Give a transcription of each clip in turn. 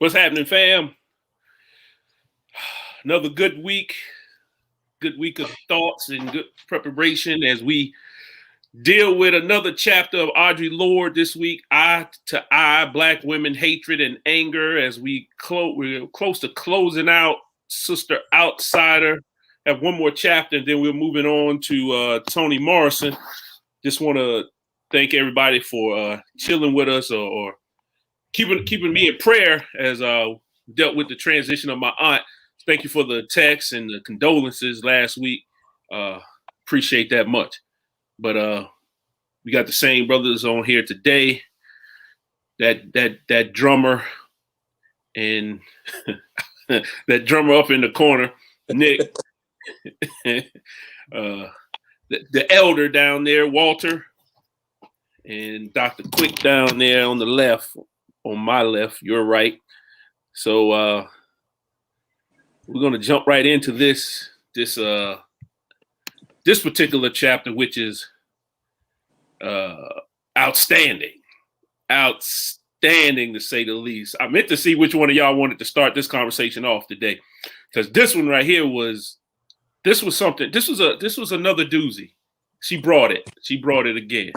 What's happening, fam? Another good week of thoughts and good preparation as we deal with another chapter of Audre Lorde this week. Eye to eye, Black women, hatred and anger. As we're close to closing out Sister Outsider. Have one more chapter, and then we're moving on to Toni Morrison. Just want to thank everybody for chilling with us or keeping me in prayer as dealt with the transition of my aunt. Thank you for the texts and the condolences last week. Appreciate that much. But we got the same brothers on here today. That drummer and that drummer up in the corner, Nick. The elder down there, Walter, and Dr. Quick down there on the left. On my left, your right. So we're gonna jump right into this particular chapter, which is outstanding to say the least. I meant to see which one of y'all wanted to start this conversation off today, because this one right here was something. This was another doozy. She brought it again.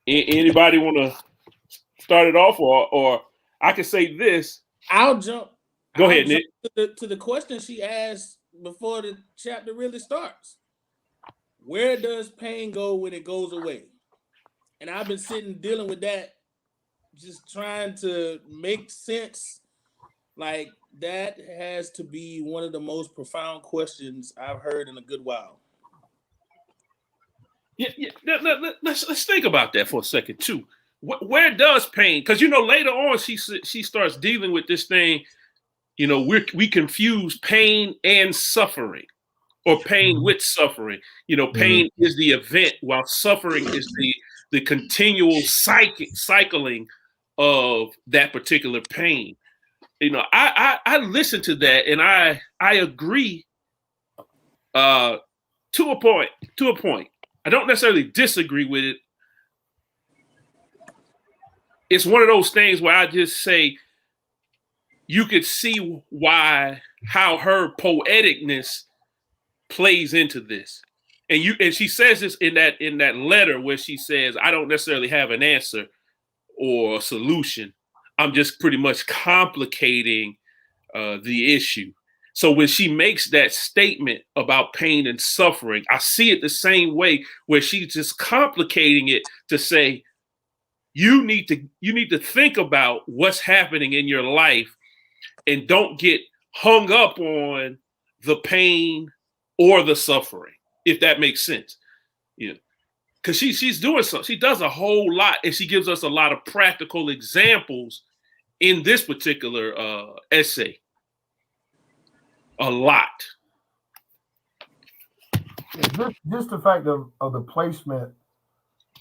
Anybody want to start it off, or I can say this? I'll jump. Go ahead, Nick. To the question she asked before the chapter really starts. Where does pain go when it goes away? And I've been sitting dealing with that, just trying to make sense. Like, that has to be one of the most profound questions I've heard in a good while. Yeah. Let's think about that for a second too. Where does pain? Because later on she starts dealing with this thing. We confuse pain and suffering, or pain with suffering. Pain is the event, while suffering is the continual cycling of that particular pain. I listen to that and I agree to a point. I don't necessarily disagree with it. It's one of those things where I just say you could see how her poeticness plays into this. And she says this in that letter where she says, I don't necessarily have an answer or a solution. I'm just pretty much complicating the issue. So when she makes that statement about pain and suffering, I see it the same way, where she's just complicating it to say, you need to think about what's happening in your life and don't get hung up on the pain or the suffering, if that makes sense. Because she's doing something. She does a whole lot, and she gives us a lot of practical examples in this particular essay. A lot. Just the fact of the placement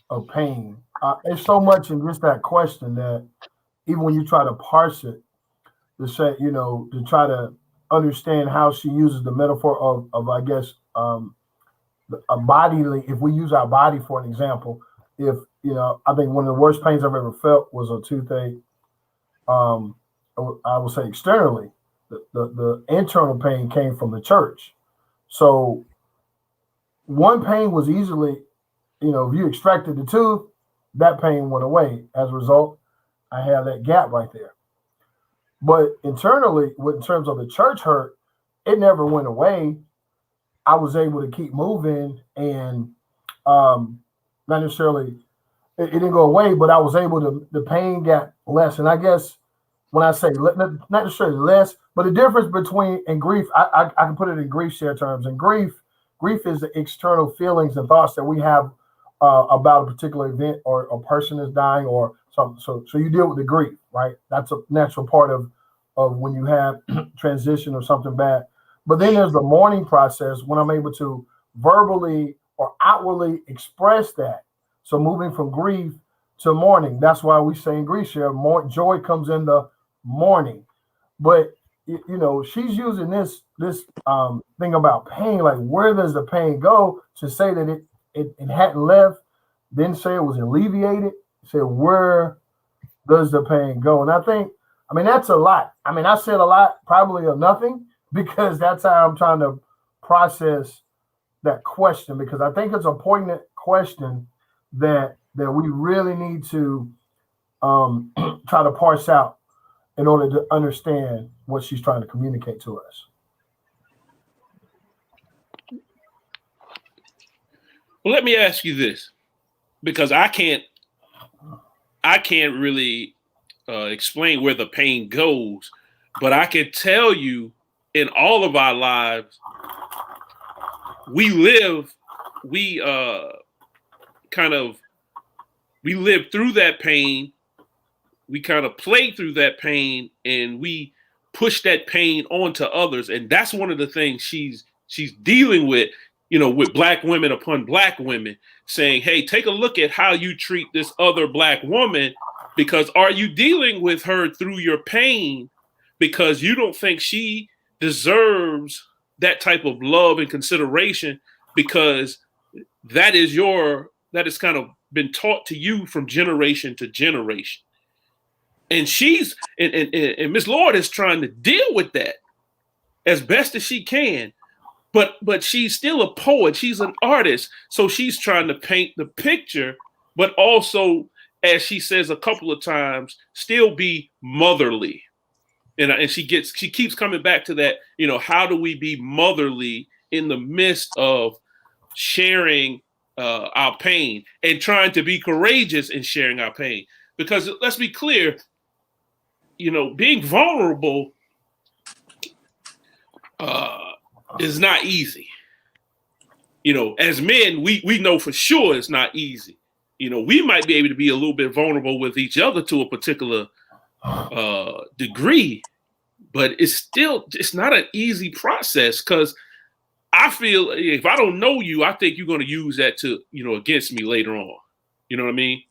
of pain. There's so much in just that question that even when you try to parse it, to say, to try to understand how she uses the metaphor of I guess, a bodily, if we use our body for an example, if, I think one of the worst pains I've ever felt was a toothache. I would say externally. The internal pain came from the church. So one pain was easily, if you extracted the tooth, that pain went away. As a result, I have that gap right there. But internally, in terms of the church hurt, it never went away. I was able to keep moving, and not necessarily, it didn't go away, but I was able to, the pain got less. And I guess when I say not necessarily less, but the difference between, and grief, I can put it in grief share terms. And grief is the external feelings and thoughts that we have about a particular event or a person is dying or something. So you deal with the grief, right? That's a natural part of when you have transition or something bad. But then there's the mourning process, when I'm able to verbally or outwardly express that. So moving from grief to mourning, that's why we say in grief share, joy comes in the morning. But she's using this thing about pain, like where does the pain go, to say that it hadn't left, didn't say it was alleviated. Said, where does the pain go? And I think, I mean, that's a lot. I mean, I said a lot, probably of nothing, because that's how I'm trying to process that question, because I think it's a poignant question that we really need to try to parse out in order to understand what she's trying to communicate to us. Well, let me ask you this, because I can't really explain where the pain goes, but I can tell you in all of our lives, we live through that pain. We kind of play through that pain, and we push that pain onto others. And that's one of the things she's dealing with, with Black women upon Black women, saying, hey, take a look at how you treat this other Black woman, because are you dealing with her through your pain because you don't think she deserves that type of love and consideration, because that is kind of been taught to you from generation to generation. And and Miss Lord is trying to deal with that as best as she can. But she's still a poet. She's an artist. So she's trying to paint the picture, but also, as she says a couple of times, still be motherly. And she keeps coming back to that, how do we be motherly in the midst of sharing our pain and trying to be courageous in sharing our pain? Because let's be clear, being vulnerable is not easy. As men, we know for sure it's not easy. We might be able to be a little bit vulnerable with each other to a particular degree, but it's not an easy process, because I feel if I don't know you, I think you're going to use that to, against me later on. You know what I mean?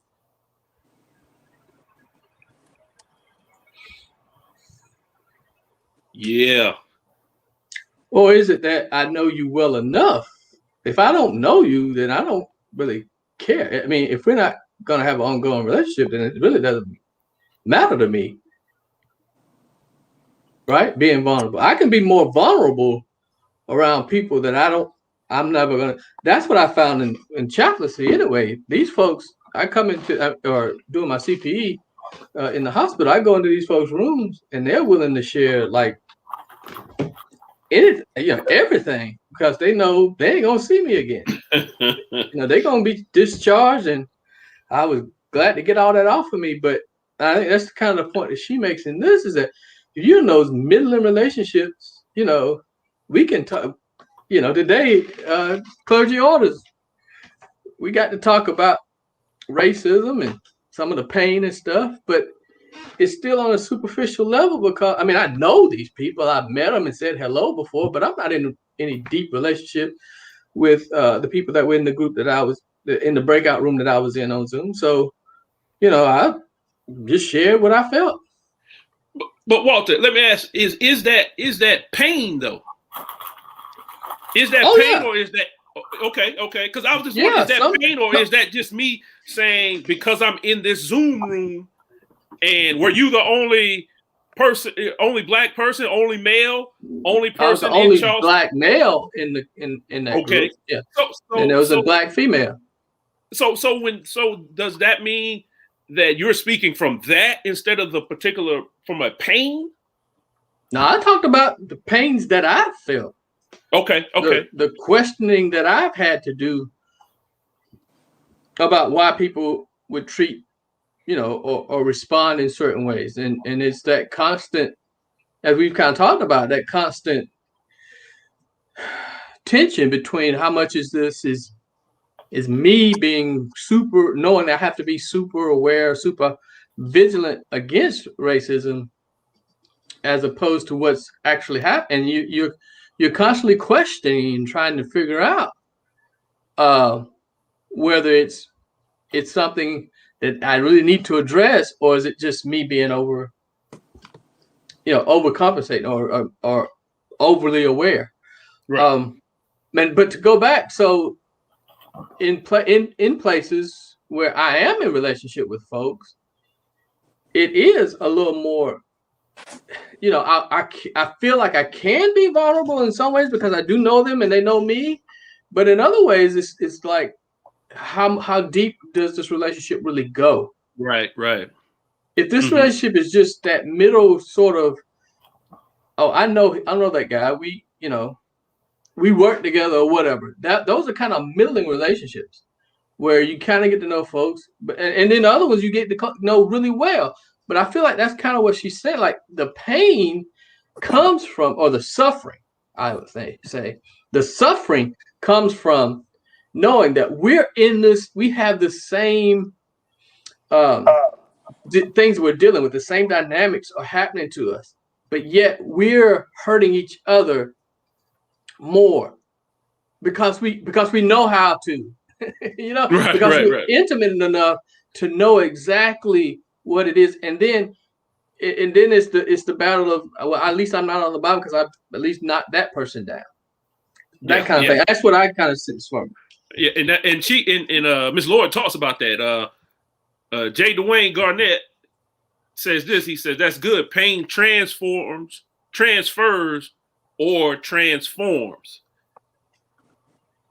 Yeah. Or is it that I know you well enough? If I don't know you, then I don't really care. I mean, if we're not going to have an ongoing relationship, then it really doesn't matter to me. Right? Being vulnerable. I can be more vulnerable around people that I'm never going to. That's what I found in chaplaincy anyway. These folks, I come into, or doing my CPE in the hospital, I go into these folks' rooms and they're willing to share like everything, because they know they ain't gonna see me again. They're gonna be discharged, and I was glad to get all that off of me. But I think that's kind of the point that she makes in this, is that if you're in those middling relationships, we can talk. Today, clergy orders, we got to talk about racism and some of the pain and stuff, but it's still on a superficial level, because I mean, I know these people, I've met them and said hello before, but I'm not in any deep relationship with the people that were in the group that I was in, the breakout room that I was in on Zoom. So, I just shared what I felt. But Walter, let me ask: is that pain though? Is that pain, yeah. Or is that okay? Because I was just wondering, is that pain, or is that just me saying, because I'm in this Zoom room? And were you the only person, only Black person, only male, only person only in Charleston? Black male in that group? Yeah. And there was a Black female. So does that mean that you're speaking from that instead of from a pain? No, I talked about the pains that I felt. Okay. The questioning that I've had to do about why people would treat, or respond in certain ways. And it's that constant, as we've kind of talked about, that constant tension between how much is me being knowing I have to be super aware, super vigilant against racism, as opposed to what's actually happening. You're constantly questioning, trying to figure out whether it's something that I really need to address, or is it just me being overcompensating or overly aware? Right. But to go back, so in places where I am in relationship with folks, it is a little more, you know, I feel like I can be vulnerable in some ways because I do know them and they know me. But in other ways, it's like, how deep does this relationship really go? Right. If this relationship is just that middle sort of, oh, I know that guy. We, you know, we work together or whatever. Those are kind of middling relationships where you kind of get to know folks, but and then the other ones you get to know really well. But I feel like that's kind of what she said. Like the pain comes from, or the suffering, I would say the suffering comes from knowing that we're in this, we have the same things we're dealing with, the same dynamics are happening to us, but yet we're hurting each other more because we know how to, you know, because we're intimate enough to know exactly what it is, and then it's the battle of, well, at least I'm not on the bottom because I at least knock that person down. That kind of thing. That's what I kind of sense from. Yeah, and she and Miss Lord talks about that. J. Dwayne Garnett says this. He says that's good. Pain transfers, or transforms.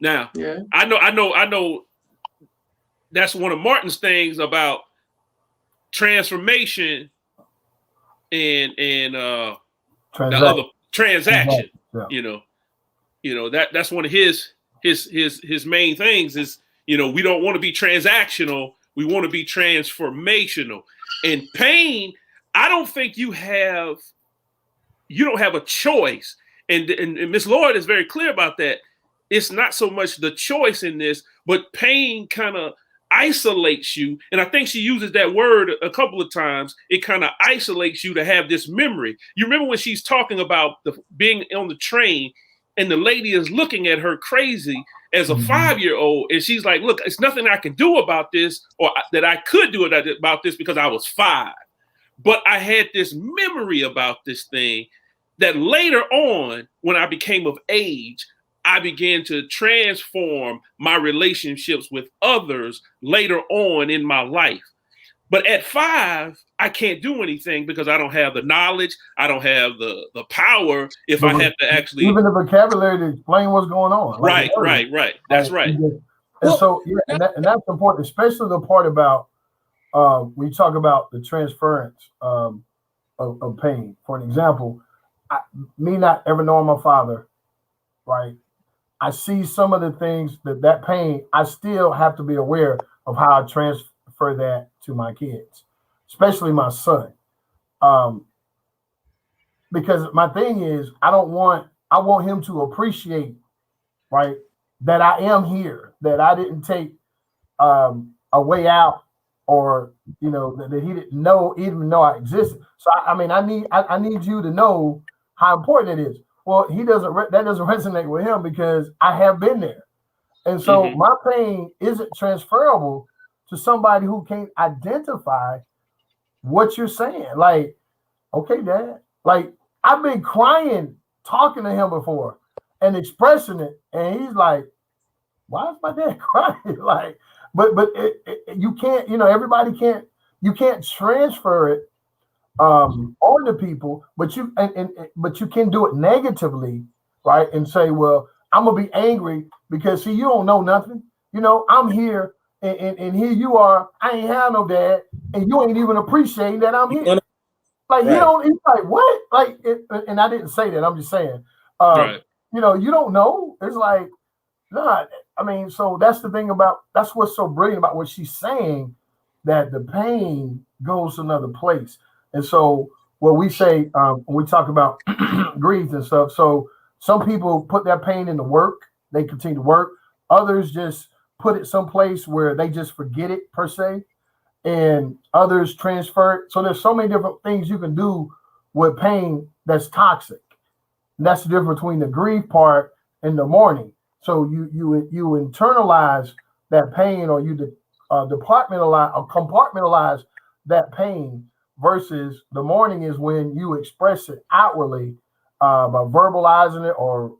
Now, I know. That's one of Martin's things about transformation and the other transaction. Yeah. You know that's one of his main things is, you know, we don't want to be transactional. We want to be transformational. And pain, I don't think you don't have a choice. And Miss Lloyd is very clear about that. It's not so much the choice in this, but pain kind of isolates you. And I think she uses that word a couple of times. It kind of isolates you to have this memory. You remember when she's talking about being on the train and the lady is looking at her crazy as a 5-year-old. And she's like, look, it's nothing I can do about this, or that I could do about this because I was 5. But I had this memory about this thing that later on, when I became of age, I began to transform my relationships with others later on in my life. But at 5, I can't do anything because I don't have the knowledge. I don't have the power. If I had to actually, even the vocabulary to explain what's going on. Right. That's right. And so, and that's important, especially the part about when you talk about the transference of pain. For an example, me not ever knowing my father, right? I see some of the things that pain, I still have to be aware of how I transfer that to my kids, especially my son. Because my thing is, I want him to appreciate, right, that I am here, that I didn't take a way out, or, you know, that he didn't even know I existed. So I need you to know how important it is. Well, that doesn't resonate with him because I have been there. And so my pain isn't transferable to somebody who can't identify what you're saying. Like, okay, Dad, like I've been crying, talking to him before and expressing it. And he's like, why is my dad crying? Like, but you can't, you know, you can't transfer it onto people, but you can do it negatively, right? And say, well, I'm gonna be angry because see, you don't know nothing. You know, I'm here and here you are. I ain't have no dad, and you ain't even appreciating that I'm here. Like right. He's like, what? Like, and I didn't say that. I'm just saying, right. You know, you don't know. It's like, nah. I mean, so that's the thing that's what's so brilliant about what she's saying, that the pain goes to another place. And so what we say when we talk about grief and stuff, so some people put that pain into work, they continue to work. Others just put it someplace where they just forget it per se, and others transfer it. So there's so many different things you can do with pain that's toxic. And that's the difference between the grief part and the mourning. So you internalize that pain, or you compartmentalize that pain, versus the mourning is when you express it outwardly by verbalizing it, or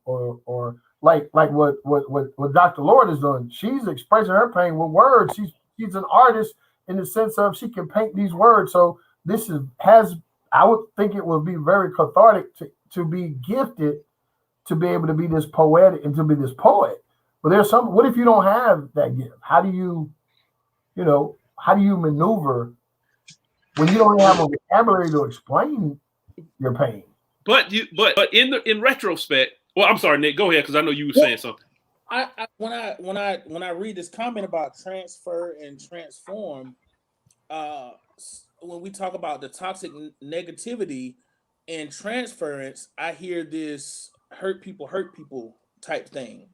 like what Dr. Lord is doing. She's expressing her pain with words. She's she's an artist in the sense of she can paint these words. So this I would think it would be very cathartic to be gifted to be able to be this poetic and to be this poet. But what if you don't have that gift? How do you maneuver when you don't have a vocabulary to explain your pain? But in retrospect, well, I'm sorry, Nick, go ahead, because I know you were saying something. When I read this comment about transfer and transform, when we talk about the toxic negativity and transference, I hear this hurt people type thing.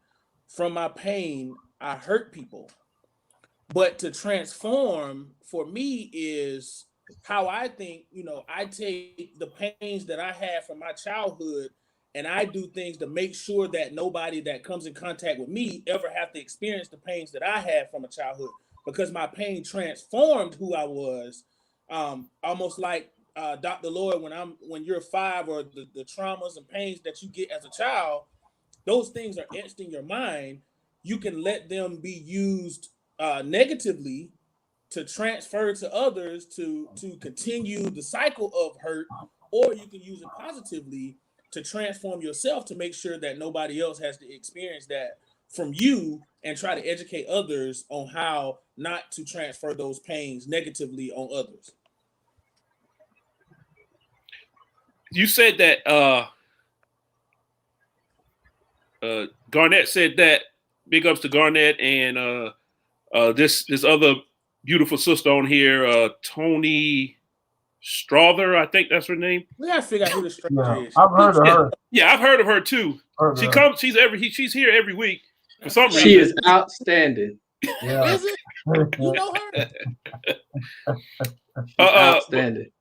From my pain, I hurt people. But to transform for me is how I think, I take the pains that I had from my childhood and I do things to make sure that nobody that comes in contact with me ever have to experience the pains that I had from a childhood, because my pain transformed who I was. Almost like Dr. Lloyd, when you're 5, or the traumas and pains that you get as a child, those things are etched in your mind. You can let them be used negatively to transfer to others to continue the cycle of hurt, or you can use it positively to transform yourself to make sure that nobody else has to experience that from you, and try to educate others on how not to transfer those pains negatively on others. You said that Garnett said that. Big ups to Garnett and this other beautiful sister on here, Tony Strother, I think that's her name. We gotta figure out who the stranger is. I've heard of her. Yeah, I've heard of her too. She's here every week for some reason. She is outstanding. Yeah. Is it? You know her? Outstanding.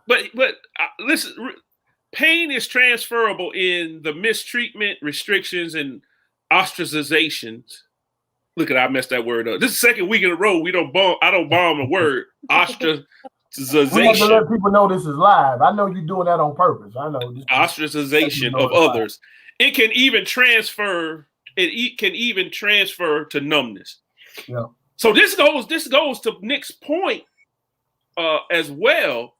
But listen, pain is transferable in the mistreatment, restrictions, and ostracizations. Look at I messed that word up. This is the second week in a row I don't bomb a word. Ostracization. We have to let people know this is live. I know you're doing that on purpose. I know. Ostracization of others. It can even transfer. It can even transfer to numbness. Yeah. So this goes to Nick's point as well.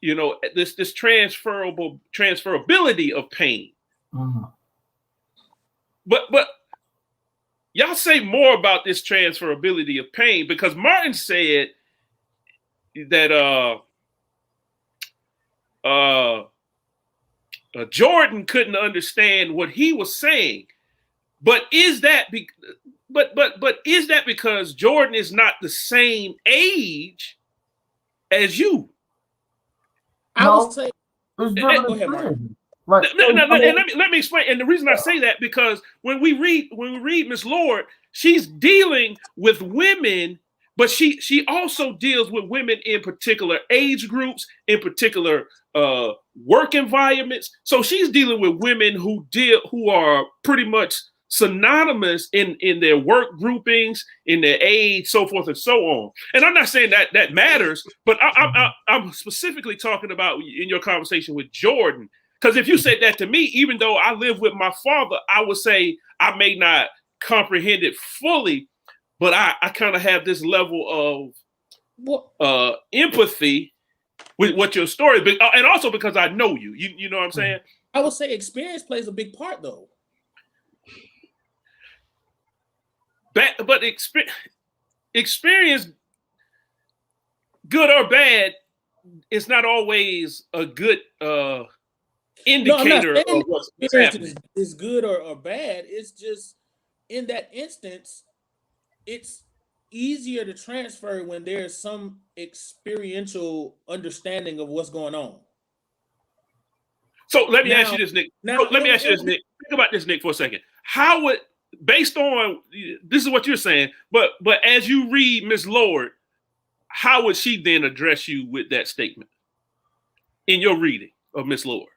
This transferability of pain. Mm-hmm. But y'all say more about this transferability of pain, because Martin said that Jordan couldn't understand what he was saying. But is that is that because Jordan is not the same age as you? I would say. There's Go ahead, Martin. Let me explain. And the reason I say that, because when we read Miss Lord, she's dealing with women, but she also deals with women in particular age groups, in particular work environments. So she's dealing with women who are pretty much synonymous in their work groupings, in their age, so forth and so on. And I'm not saying that matters, but I'm specifically talking about in your conversation with Jordan. Because if you said that to me, even though I live with my father, I would say I may not comprehend it fully, but I kind of have this level of empathy with what your story is, and also because I know you. You know what I'm saying? I would say experience plays a big part, though. But experience, good or bad, is not always a good indicator of what's happening. Is good or bad. It's just in that instance, it's easier to transfer when there's some experiential understanding of what's going on. So let me ask you this, Nick. Think about this, Nick, for a second. How would, based on this is what you're saying, but as you read Miss Lord, how would she then address you with that statement in your reading of Miss Lord?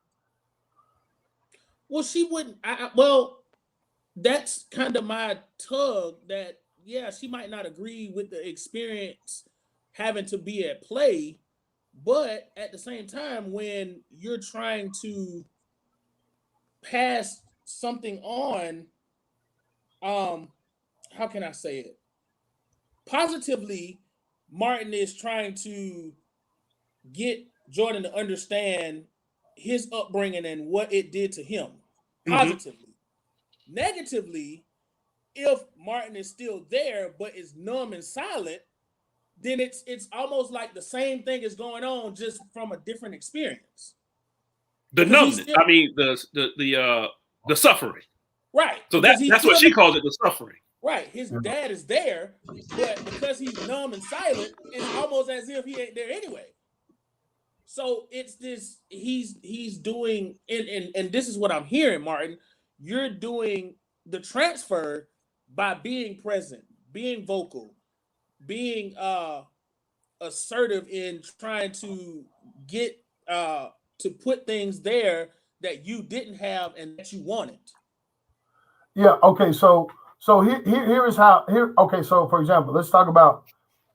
Well, she wouldn't. That's kind of my tug. That she might not agree with the experience having to be at play, but at the same time, when you're trying to pass something on, how can I say it? positively, Martin is trying to get Jordan to understand his upbringing and what it did to him. Positively. Negatively, if Martin is still there but is numb and silent, then it's almost like the same thing is going on, just from a different experience. The numbness. I mean, the suffering. Right. So that's what she calls it, the suffering. Right. His dad is there, but because he's numb and silent, it's almost as if he ain't there anyway. So it's this, he's doing, and this is what I'm hearing, Martin. You're doing the transfer by being present, being vocal, being assertive in trying to get to put things there that you didn't have and that you wanted. Yeah. Okay. So here is how. Okay. So for example, let's talk about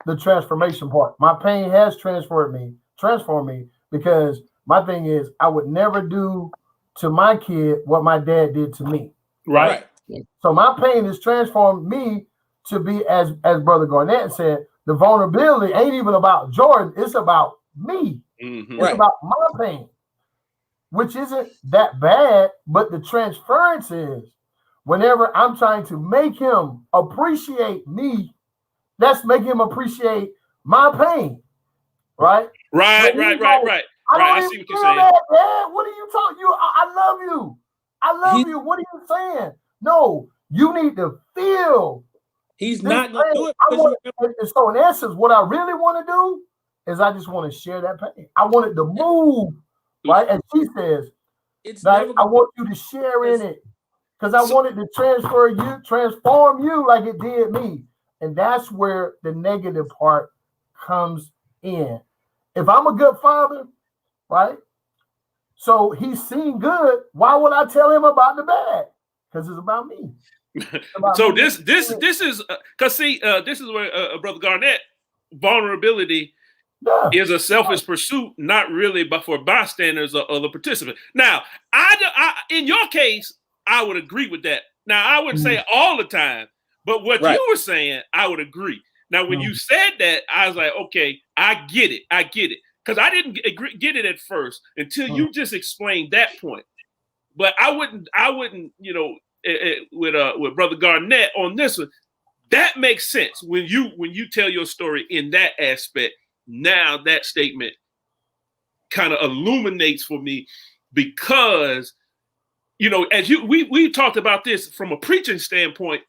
the transformation part. My pain has transformed me, because my thing is I would never do to my kid what my dad did to me. Right. So my pain has transformed me to be, as Brother Garnett said, the vulnerability ain't even about Jordan. It's about me. It's about my pain, which isn't that bad. But the transference is, whenever I'm trying to make him appreciate me, that's make him appreciate my pain. Right. I see what you're saying. That, Dad. What are you talking? I love you. I love you. What are you saying? No, you need to feel. He's not going to do it. So in essence, what I really want to do is I just want to share that pain. I want it to move, right? And she says, I want you to share in it, because I want it to transform you like it did me. And that's where the negative part comes in. If I'm a good father, right? So he's seen good. Why would I tell him about the bad? Because it's about me. So this is because this is where Brother Garnett, vulnerability is a selfish pursuit, not really but for bystanders or the participant. Now, I in your case, I would agree with that. Now, I wouldn't say all the time, but what you were saying, I would agree. Now, when you said that, I was like, okay, I get it. Because I didn't get it at first until you just explained that point. But I wouldn't, with Brother Garnett on this one, that makes sense when you tell your story in that aspect. Now that statement kind of illuminates for me, because as we talked about this from a preaching standpoint.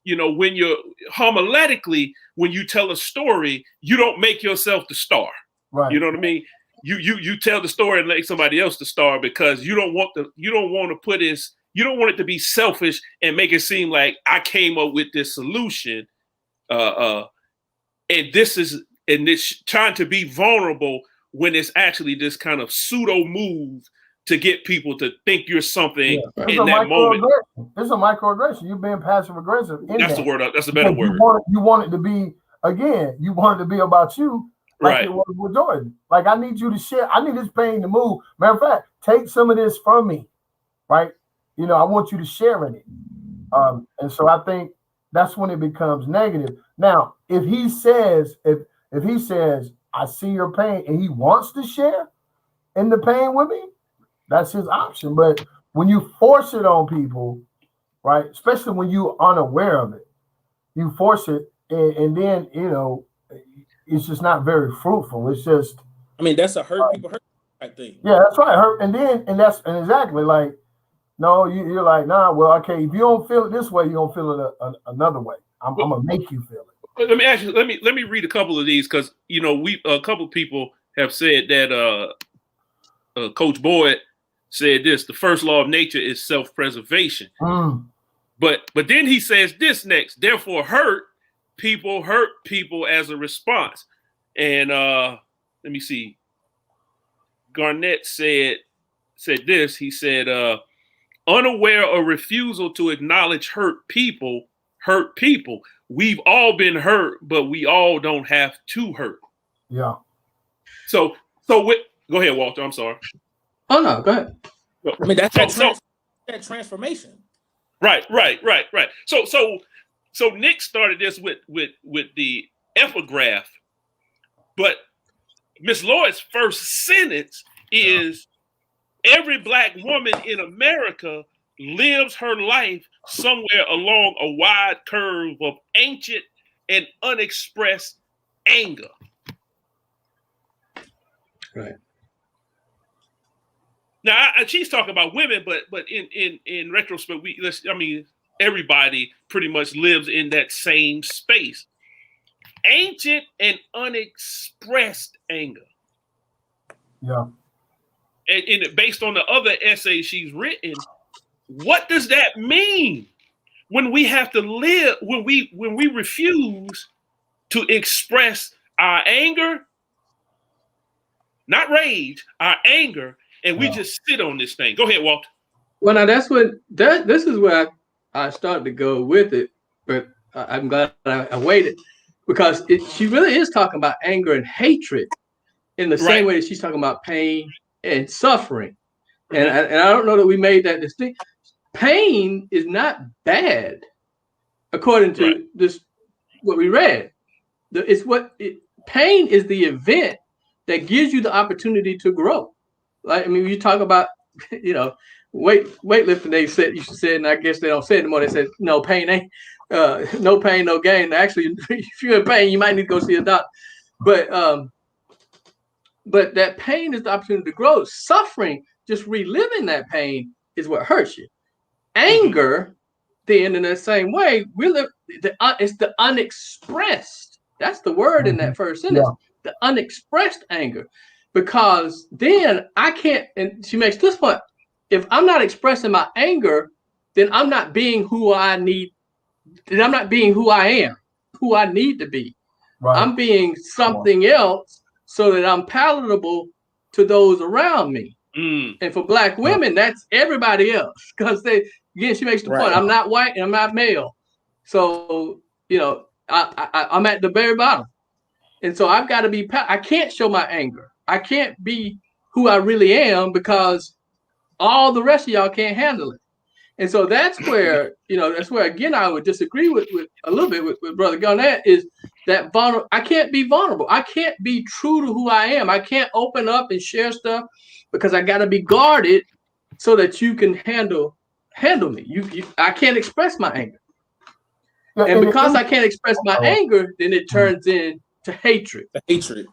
When you're homiletically, when you tell a story, you don't make yourself the star. Right. You know what I mean? You tell the story and let somebody else the star, because you don't want it to be selfish and make it seem like I came up with this solution. And this trying to be vulnerable when it's actually this kind of pseudo move to get people to think you're something in that moment. It's a microaggression. You're being passive aggressive. That's the word. That's a better word. You want it to be, again, you want it to be about you, like it was with Jordan. Like, I need you to share. I need this pain to move. Matter of fact, take some of this from me, right? I want you to share in it. And so I think that's when it becomes negative. Now, if he says, I see your pain, and he wants to share in the pain with me, that's his option. But when you force it on people, right, especially when you're unaware of it, you force it, and then it's just not very fruitful. It's just, that's a hurt people hurt type thing. Yeah, that's right. Hurt, and exactly like, no, you're like, nah. Well, okay, if you don't feel it this way, you don't feel it another way. I'm gonna make you feel it. Let me ask you. Let me read a couple of these, because a couple of people have said that Coach Boyd said this: the first law of nature is self-preservation. But then he says this next: therefore, hurt people as a response. And let me see. Garnett said this. He said, unaware or refusal to acknowledge hurt people. We've all been hurt, but we all don't have to hurt. Yeah. So go ahead, Walter. I'm sorry. Oh no, go ahead. That transformation. Right. So Nick started this with the epigraph, but Miss Lloyd's first sentence is every Black woman in America lives her life somewhere along a wide curve of ancient and unexpressed anger. Right. Now, she's talking about women, but in retrospect, everybody pretty much lives in that same space. Ancient and unexpressed anger. Yeah. And based on the other essays she's written, what does that mean when we have to live, when we refuse to express our anger, not rage, our anger, and we just sit on this thing? Go ahead, Walter. Well, now this is where I started to go with it, but I'm glad I waited, because she really is talking about anger and hatred in the same way that she's talking about pain and suffering. And I don't know that we made that distinction. Pain is not bad, according to this what we read. Pain is the event that gives you the opportunity to grow. Like, I mean, you talk about, weightlifting. They said, you said, and I guess they don't say it anymore. They said no pain ain't no pain, no gain. Actually, if you're in pain, you might need to go see a doctor. But that pain is the opportunity to grow. Suffering, just reliving that pain, is what hurts you. Anger, then, in the same way, it's the unexpressed. That's the word in that first sentence. The unexpressed anger, because then I can't. And she makes this point: if I'm not expressing my anger, then I'm not being who I need. Then I'm not being who I am, who I need to be. Right. I'm being something else so that I'm palatable to those around me. And for Black women, that's everybody else, because she makes the point: I'm not white and I'm not male, so I'm at the very bottom, and so I've got to be. I can't show my anger. I can't be who I really am, because all the rest of y'all can't handle it. And so that's where again I would disagree with a little bit with Brother Garnett, is that I can't be vulnerable. I can't be true to who I am. I can't open up and share stuff, because I got to be guarded so that you can handle me. I can't express my anger. And because I can't express my anger, then it turns into hatred. Hatred.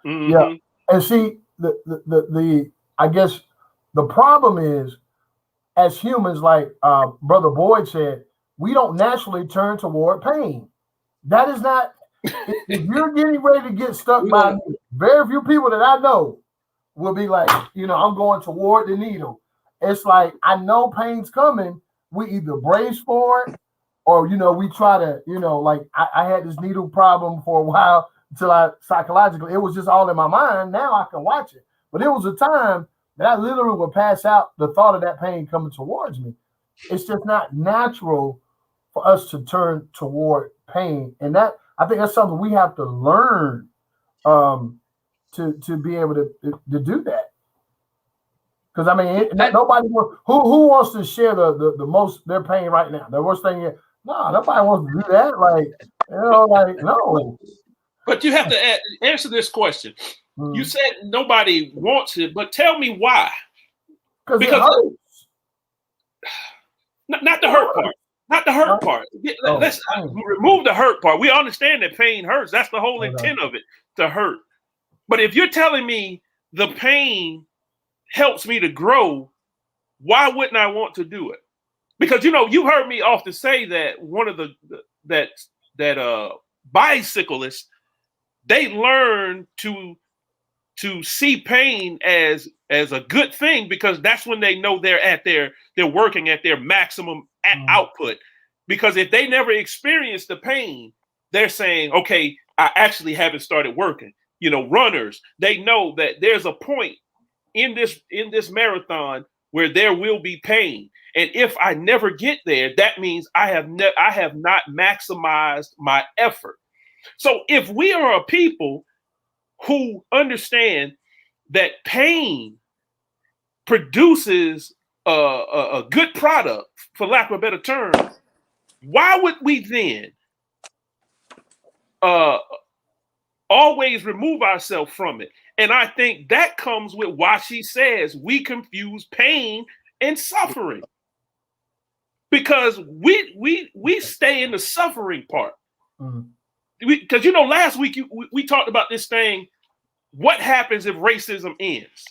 Mm-hmm. Yeah. And see, the I guess the problem is, as humans, like Brother Boyd said, we don't naturally turn toward pain. That is not, if you're getting ready to get stuck by me, very few people that I know will be like, I'm going toward the needle. It's like, I know pain's coming. We either brace for it, or, we try to, like I had this needle problem for a while until psychologically, it was just all in my mind. Now I can watch it. But it was a time that I literally would pass out the thought of that pain coming towards me. It's just not natural for us to turn toward pain. And that, I think that's something we have to learn to be able to do that. Because nobody who wants to share the most their pain right now. The worst thing is, no, nobody wants to do that. No. But you have to answer this question. You said nobody wants it, but tell me why. Because not the hurt part. Not the hurt part. Let's remove the hurt part. We understand that pain hurts. That's the whole intent of it, to hurt. But if you're telling me the pain helps me to grow, why wouldn't I want to do it? Because you heard me often say that one of that bicyclists, they learn to see pain as a good thing, because that's when they know they're working at their maximum output. Because if they never experience the pain, they're saying, okay, I actually haven't started working. Runners, they know that there's a point in this marathon where there will be pain. And if I never get there, that means I have not maximized my effort. So if we are a people who understand that pain produces a good product, for lack of a better term, why would we then always remove ourselves from it. And I think that comes with why she says we confuse pain and suffering. Because we stay in the suffering part. Because last week we talked about this thing. What happens if racism ends?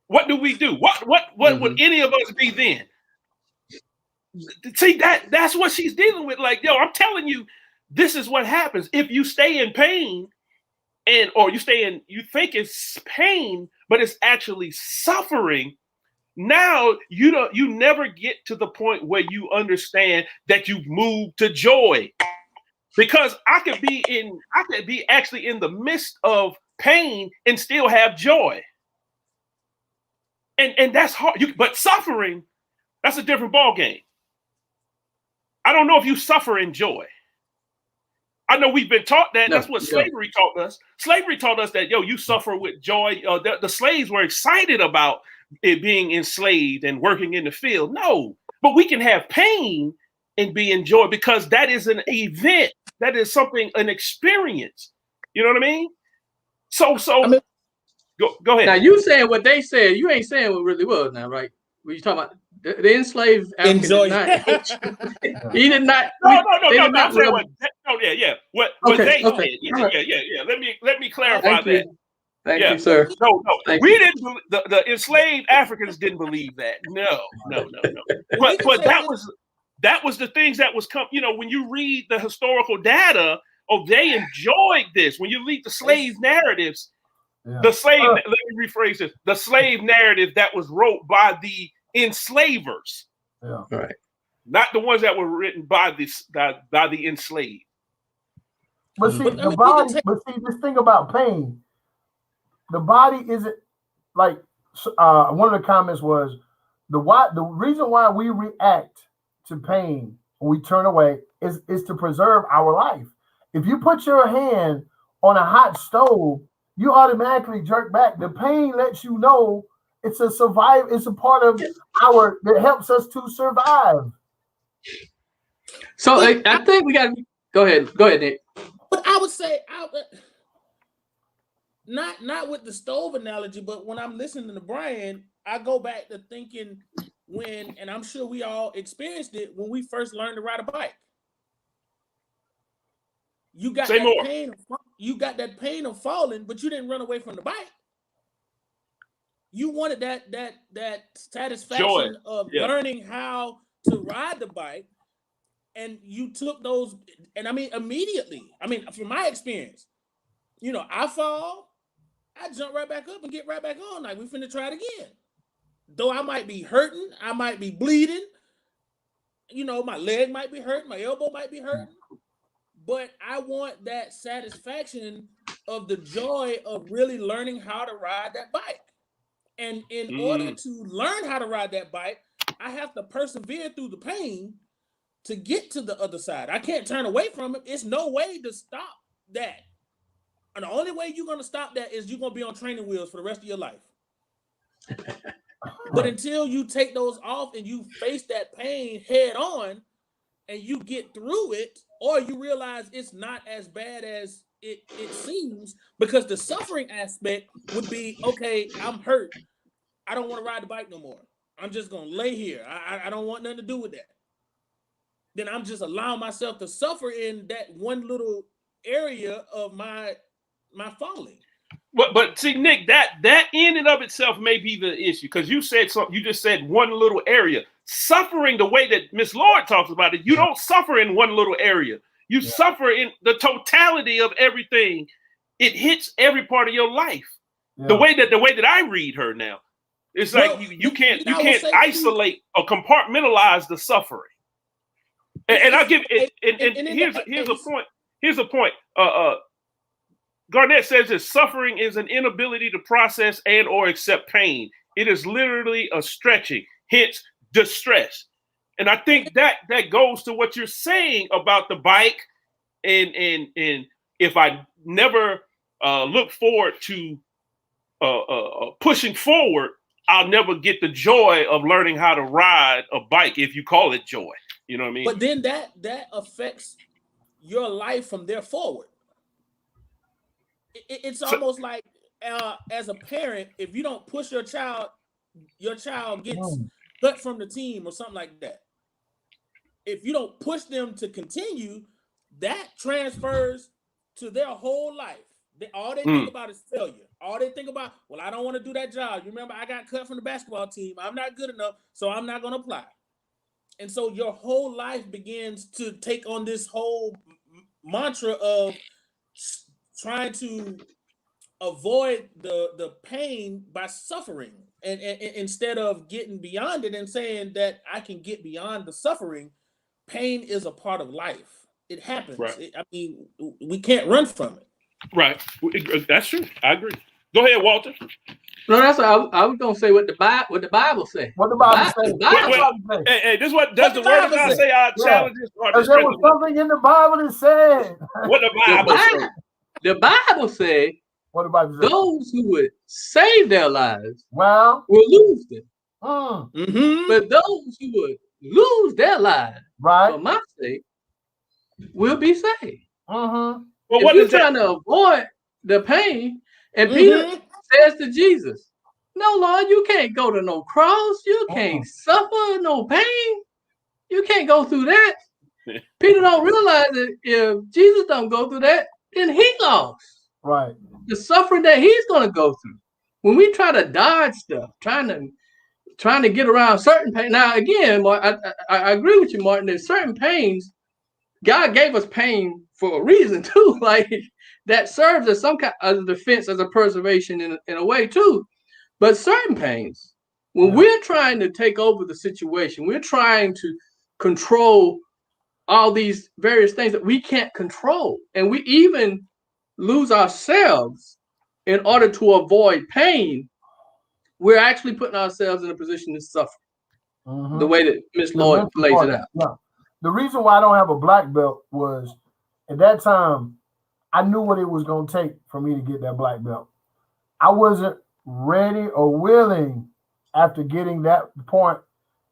What do we do? What would any of us be then? See, that's what she's dealing with. Like, yo, I'm telling you, this is what happens if you stay in pain, or you think it's pain, but it's actually suffering. Now you never get to the point where you understand that you've moved to joy. Because I could be actually in the midst of pain and still have joy. And that's hard. But suffering, that's a different ballgame. I don't know if you suffer in joy. I know we've been taught that. That's what slavery taught us. Slavery taught us that, you suffer with joy. The slaves were excited about it being enslaved and working in the field. No, but we can have pain and be in joy because that is an event. That is something, an experience. You know what I mean? So go ahead. Now you saying what they said. You ain't saying what really was now, right? When you talking about the enslaved African did not. He did not. No. Yeah. What they said. Yeah. Let me clarify that. Thank you, sir. No. We didn't. The enslaved Africans didn't believe that. No. But that was the things that was come. When you read the historical data, they enjoyed this. When you read the slave narratives, the slave. Let me rephrase this: the slave narrative that was wrote by the enslavers, right? Not the ones that were written by the enslaved. But see, the body. But see, this thing about pain, the body isn't like. One of the comments was the reason why we react to pain when we turn away is to preserve our life. If you put your hand on a hot stove, you automatically jerk back. The pain lets you know it's a part of that helps us to survive. So I think we got to go ahead, Nick. But I would say not with the stove analogy, but when I'm listening to Brian, I go back to thinking and I'm sure we all experienced it when we first learned to ride a bike. You got that pain of falling, but you didn't run away from the bike. You wanted that satisfaction of learning how to ride the bike, and you took those. And I mean, immediately. I mean, from my experience, I fall, I jump right back up and get right back on. Like, we finna try it again. Though I might be hurting, I might be bleeding. My leg might be hurting, my elbow might be hurting. But I want that satisfaction of the joy of really learning how to ride that bike. And in order to learn how to ride that bike, I have to persevere through the pain to get to the other side. I can't turn away from it. It's no way to stop that. And the only way you're going to stop that is you're going to be on training wheels for the rest of your life. But until you take those off and you face that pain head on and you get through it, or you realize it's not as bad as it seems, because the suffering aspect would be, okay, I'm hurt. I don't want to ride the bike no more. I'm just going to lay here. I don't want nothing to do with that. Then I'm just allowing myself to suffer in that one little area of my falling. But see, Nick, that in and of itself may be the issue, because you said something. You just said one little area. Suffering, the way that Miss Lord talks about it, you don't suffer in one little area. You suffer in the totality of everything. It hits every part of your life. Yeah. The way that I read her now, it's like you can't isolate or compartmentalize the suffering. And I give it. And here's a point. Here's a point. Garnett says that suffering is an inability to process and or accept pain. It is literally a stretching, hence distress. And I think that goes to what you're saying about the bike. And if I never look forward to pushing forward, I'll never get the joy of learning how to ride a bike, if you call it joy. You know what I mean? But then that affects your life from there forward. It's almost like as a parent, if you don't push your child gets cut from the team or something like that. If you don't push them to continue, that transfers to their whole life. All they think about is failure. All they think about, well, I don't want to do that job. You remember, I got cut from the basketball team. I'm not good enough, so I'm not going to apply. And so your whole life begins to take on this whole mantra of trying to avoid the pain by suffering. And instead of getting beyond it and saying that I can get beyond the suffering, pain is a part of life. It happens. Right. We can't run from it. Right. That's true. I agree. Go ahead, Walter. No, that's what I was gonna say. What the Bible say? What the Bible say? Hey, this what does the word of God say? Our challenges are the there was something in the Bible that said. What the Bible say? The Bible say. What the Bible say? Those who would save their lives, will lose them. Mm-hmm. But those who would lose their lives, for my sake, will be saved. Mm-hmm. Well, if you're trying to avoid the pain, and Peter says to Jesus, "No, Lord, you can't go to no cross. You can't suffer no pain. You can't go through that." Peter don't realize that if Jesus don't go through that, then he lost. Right. The suffering that he's going to go through. When we try to dodge stuff, trying to get around certain pain. Now, again, I agree with you, Martin. There's certain pains. God gave us pain for a reason too. Like that serves as some kind of defense, as a preservation in a way too. But certain pains, when we're trying to take over the situation, we're trying to control all these various things that we can't control, and we even lose ourselves in order to avoid pain, we're actually putting ourselves in a position to suffer. The way that Miss Lloyd lays it out. Yeah. The reason why I don't have a black belt was at that time, I knew what it was going to take for me to get that black belt. I wasn't ready or willing after getting that point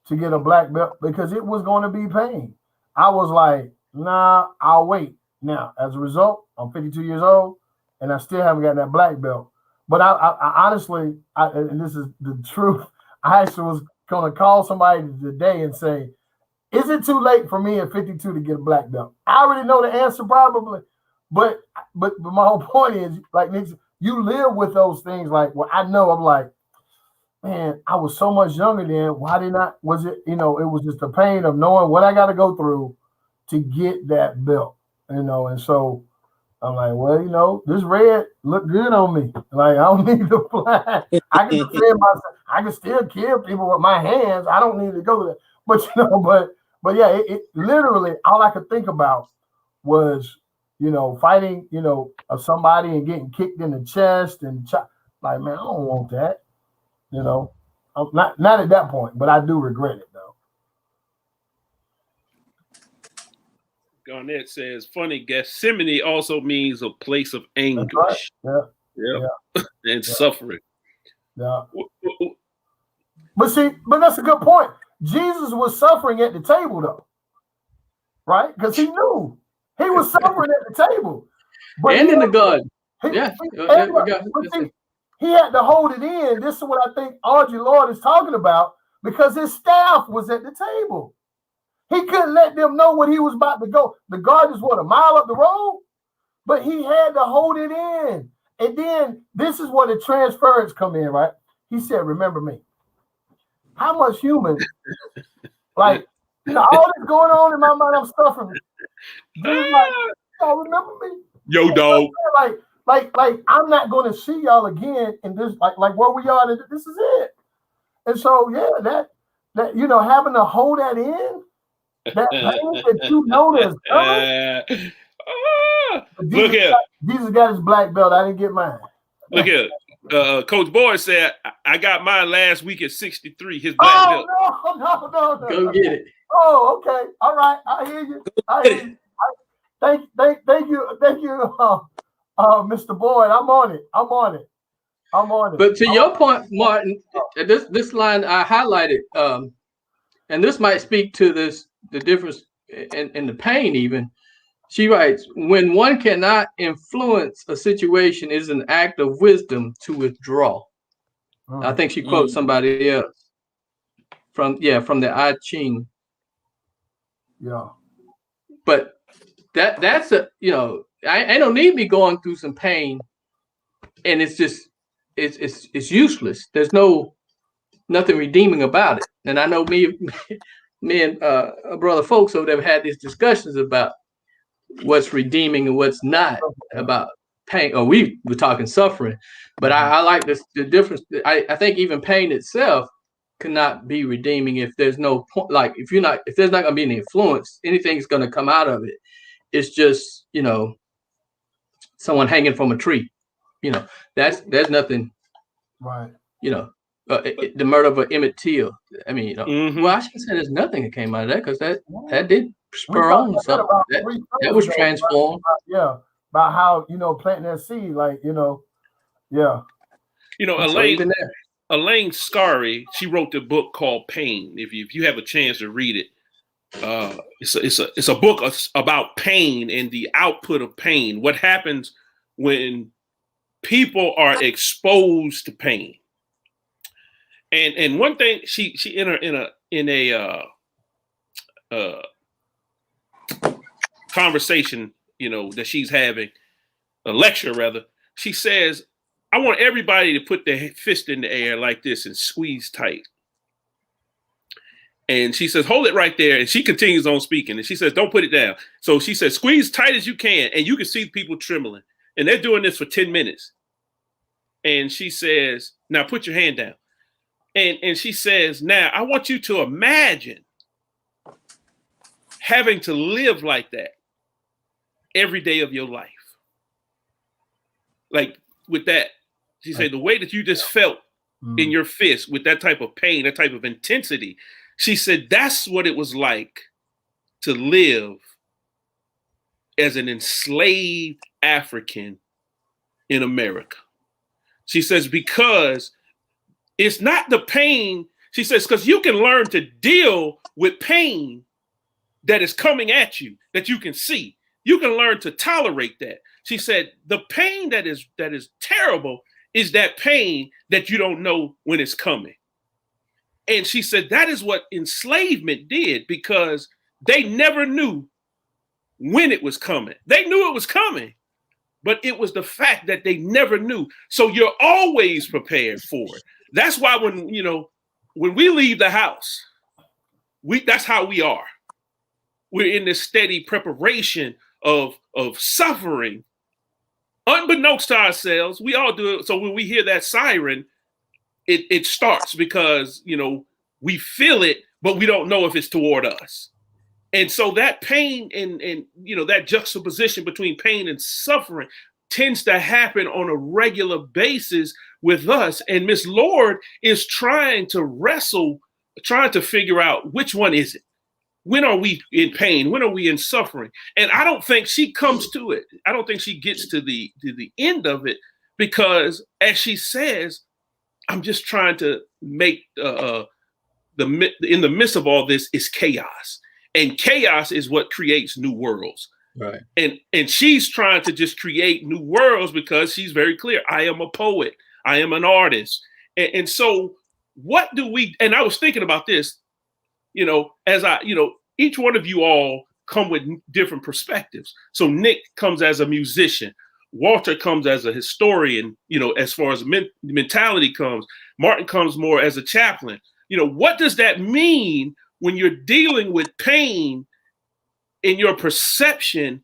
to get a black belt because it was going to be pain. I was like, nah, I'll wait. Now, as a result, I'm 52 years old and I still haven't got that black belt. But I honestly, and this is the truth, I actually was going to call somebody today and say, is it too late for me at 52 to get a black belt? I already know the answer probably, but my whole point is, like, Nick, you live with those things. Like, well, I know, I'm like, man, I was so much younger then. Why did not? Was it, it was just the pain of knowing what I got to go through to get that belt, and so I'm like, well, this red look good on me. Like, I don't need the black. I can defend myself. I can still kill people with my hands. I don't need to go there. But yeah, it literally, all I could think about was, fighting, somebody and getting kicked in the chest and like, man, I don't want that. I'm not at that point, but I do regret it though. Garnett says, funny, Gethsemane also means a place of anguish. Right. Yeah. And suffering. Yeah. But that's a good point. Jesus was suffering at the table though. Right? Because he knew he was suffering at the table. But and in the garden. He had to hold it in. This is what I think Audrey Lord is talking about, because his staff was at the table. He couldn't let them know what he was about to go. The garden is a mile up the road, but he had to hold it in. And then this is where the transference come in, right? He said, remember me. How much human, like, all this going on in my mind, I'm suffering. Like, y'all remember me? Yo, dog. Like, I'm not going to see y'all again in this, like where we are. This is it. And so, yeah, that having to hold that in, that pain that you know is coming. Look here. Jesus got his black belt. I didn't get mine. Look here. Coach Boyd said, I got mine last week at 63, his black belt. No. Go get it. Oh, okay. All right. I hear you. Thank you, Mr. Boyd. I'm on it. But to your point, Martin, this line I highlighted, and this might speak to the difference in the pain even. She writes, when one cannot influence a situation, it is an act of wisdom to withdraw. I think she quotes somebody else from the I Ching. Yeah. But that's a, I don't need me going through some pain, and it's just it's useless. There's nothing redeeming about it. And I know me and brother folks over there have had these discussions about what's redeeming and what's not about pain. Or we were talking suffering, but I like this the difference. I think even pain itself cannot be redeeming if there's no point. Like if there's not gonna be any influence, anything's gonna come out of it. It's just someone hanging from a tree. There's nothing. Right. The murder of Emmett Till. I mean, well, I shouldn't say there's nothing that came out of that because that did spur on something. That was transformed. Yeah, about how planting that seed, yeah. Elaine Scarry, she wrote the book called Pain. If you have a chance to read it, it's a book about pain and the output of pain. What happens when people are exposed to pain? And one thing she in a conversation that she's having, a lecture rather, she says, I want everybody to put their fist in the air like this and squeeze tight. And she says, hold it right there. And she continues on speaking. And she says, don't put it down. So she says, squeeze tight as you can. And you can see people trembling. And they're doing this for 10 minutes. And she says, now put your hand down. And she says, now I want you to imagine having to live like that every day of your life. Like with that, she said, the way that you just felt in your fist with that type of pain, that type of intensity, she said, that's what it was like to live as an enslaved African in America. She says, because it's not the pain, she says, because you can learn to deal with pain that is coming at you, that you can see. You can learn to tolerate that. She said, the pain that is terrible is that pain that you don't know when it's coming. And she said, that is what enslavement did, because they never knew when it was coming. They knew it was coming, but it was the fact that they never knew. So you're always prepared for it. That's why when we leave the house, that's how we are. We're in this steady preparation of suffering, unbeknownst to ourselves. We all do it. So when we hear that siren, it starts because we feel it, but we don't know if it's toward us. And so that pain and that juxtaposition between pain and suffering tends to happen on a regular basis with us. And Miss Lord is trying to figure out which one is it. When are we in pain? When are we in suffering? And I don't think she comes to it. I don't think she gets to the end of it, because as she says, I'm just trying to make in the midst of all this is chaos. And chaos is what creates new worlds. Right. And she's trying to just create new worlds because she's very clear. I am a poet. I am an artist. And so what do we, and I was thinking about this, as each one of you all come with different perspectives. So Nick comes as a musician. Walter comes as a historian, as far as mentality comes. Martin comes more as a chaplain. What does that mean when you're dealing with pain in your perception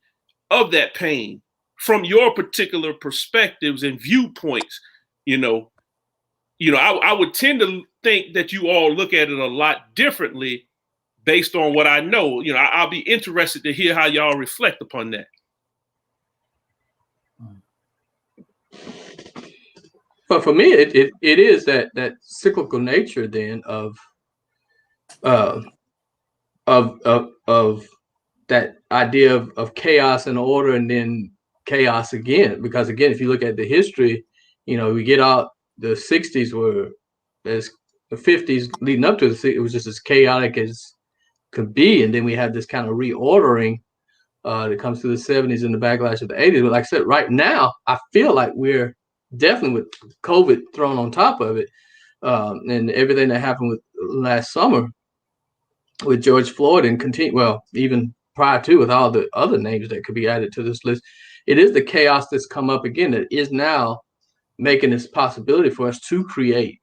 of that pain from your particular perspectives and viewpoints? I would tend to think that you all look at it a lot differently based on what I know. I'll be interested to hear how y'all reflect upon that. But for me, it is that cyclical nature then of that idea of chaos and order, and then chaos again. Because again, if you look at the history, we get out the 60s were as the 50s leading up to it was just as chaotic as could be, and then we have this kind of reordering that comes through the 70s and the backlash of the 80s. But like I said, right now, I feel like we're definitely with COVID thrown on top of it, and everything that happened with last summer with George Floyd and continue, well, even prior to with all the other names that could be added to this list, it is the chaos that's come up again that is now making this possibility for us to create.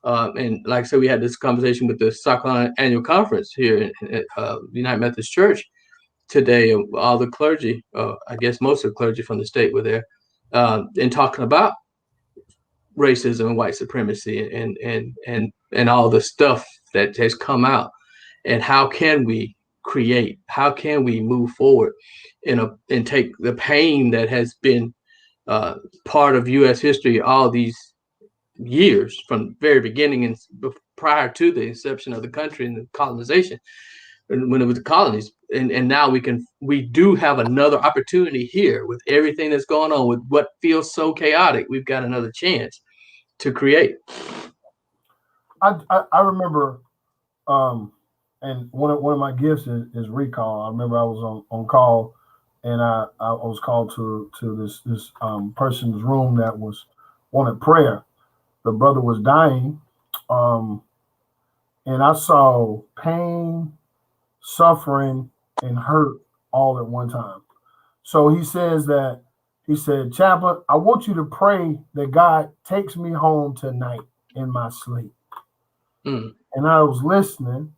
And like I said, we had this conversation with the South Carolina Annual Conference here at United Methodist Church today. All the clergy, I guess most of the clergy from the state were there, and talking about racism and white supremacy and all the stuff that has come out, and how can we create, how can we move forward and take the pain that has been part of U.S. history all these years from the very beginning and prior to the inception of the country and the colonization, when it was the colonies, and now we do have another opportunity here with everything that's going on, with what feels so chaotic. We've got another chance to create. I remember, and one of my gifts is recall. I remember I was on call, and I was called to this person's room that wanted prayer. The brother was dying, and I saw pain, suffering, and hurt all at one time. So he said, Chaplain, I want you to pray that God takes me home tonight in my sleep. Mm. And I was listening.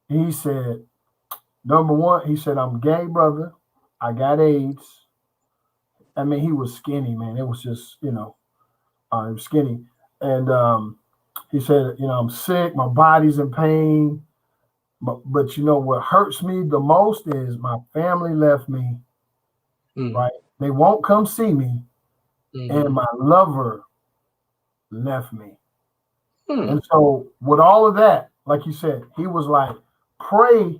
And he said, number one, he said, I'm gay, brother. I got AIDS. I mean, he was skinny, man. It was just, he was skinny. And he said, I'm sick. My body's in pain. But what hurts me the most is my family left me, right? They won't come see me. And my lover left me. And so with all of that, like you said, he was like, pray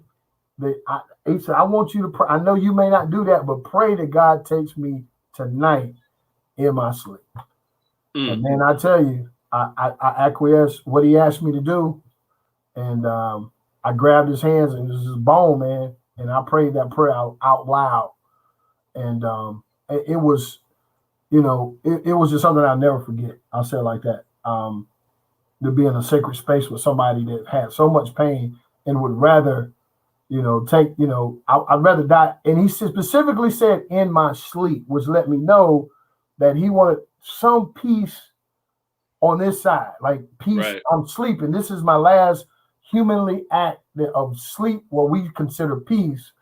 that he said, I want you to pray. I know you may not do that, but pray that God takes me tonight in my sleep. And then I tell you, I acquiesced what he asked me to do. And I grabbed his hands, and it was his bone, man. And I prayed that prayer out loud. And it was, it was just something I'll never forget. I'll say it like that. To be in a sacred space with somebody that had so much pain and would rather, I'd rather die. And he specifically said in my sleep, which let me know that he wanted some peace on this side, like peace. Right. I'm sleeping. This is my last humanly act of sleep, what we consider peace.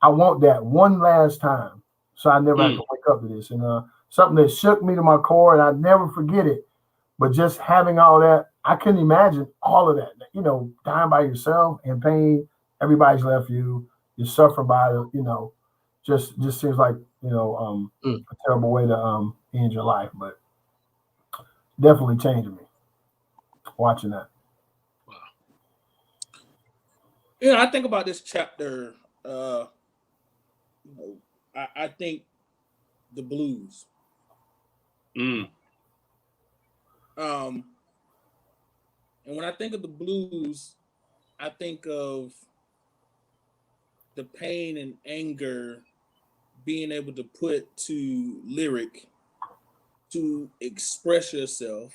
I want that one last time, so I never have to wake up to this. And something that shook me to my core, and I never forget it. But just having all that, I couldn't imagine all of that. Dying by yourself in pain. Everybody's left you. You're suffering by it. Just seems like a terrible way to end your life. But definitely changing me watching that. I think about this chapter. I think the blues. And when I think of the blues, I think of the pain and anger being able to put to lyric to express yourself.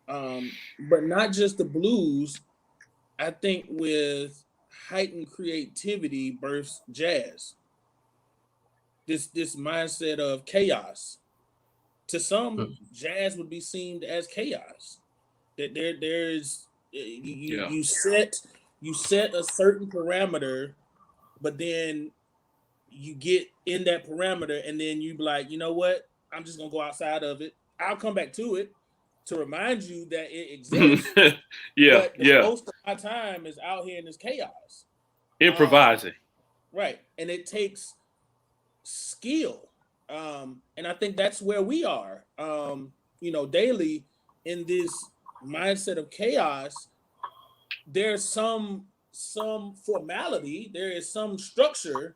But not just the blues. I think with heightened creativity births jazz. This mindset of chaos. To some, jazz would be seen as chaos. That there's you set a certain parameter, but then you get in that parameter, and then you be like, you know what? I'm just gonna go outside of it. I'll come back to it to remind you that it exists. But most of my time is out here in this chaos, improvising. Right, and it takes skill, and I think that's where we are. Daily in this mindset of chaos. There's some formality, there is some structure,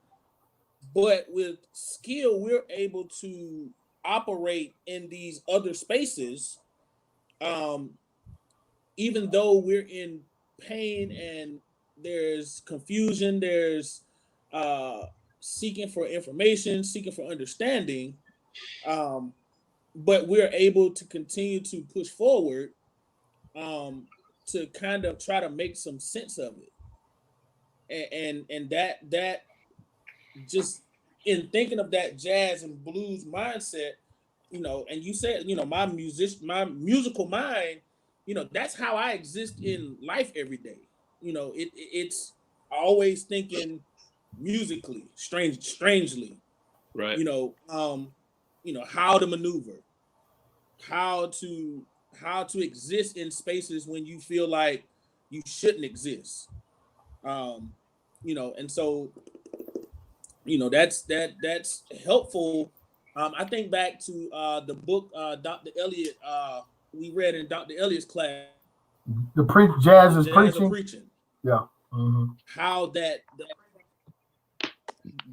but with skill, we're able to operate in these other spaces, even though we're in pain and there's confusion, there's seeking for information, seeking for understanding, but we're able to continue to push forward to kind of try to make some sense of it, and that just in thinking of that jazz and blues mindset, and you said, my musical mind, that's how I exist in life every day. It's always thinking musically, strangely, Right. How to maneuver, how to exist in spaces when you feel like you shouldn't exist. And so, that's helpful. I think back to the book Dr. Elliott we read in Dr. Elliott's class. Jazz is Jazz preaching. of Preaching. Yeah. Mm-hmm. How that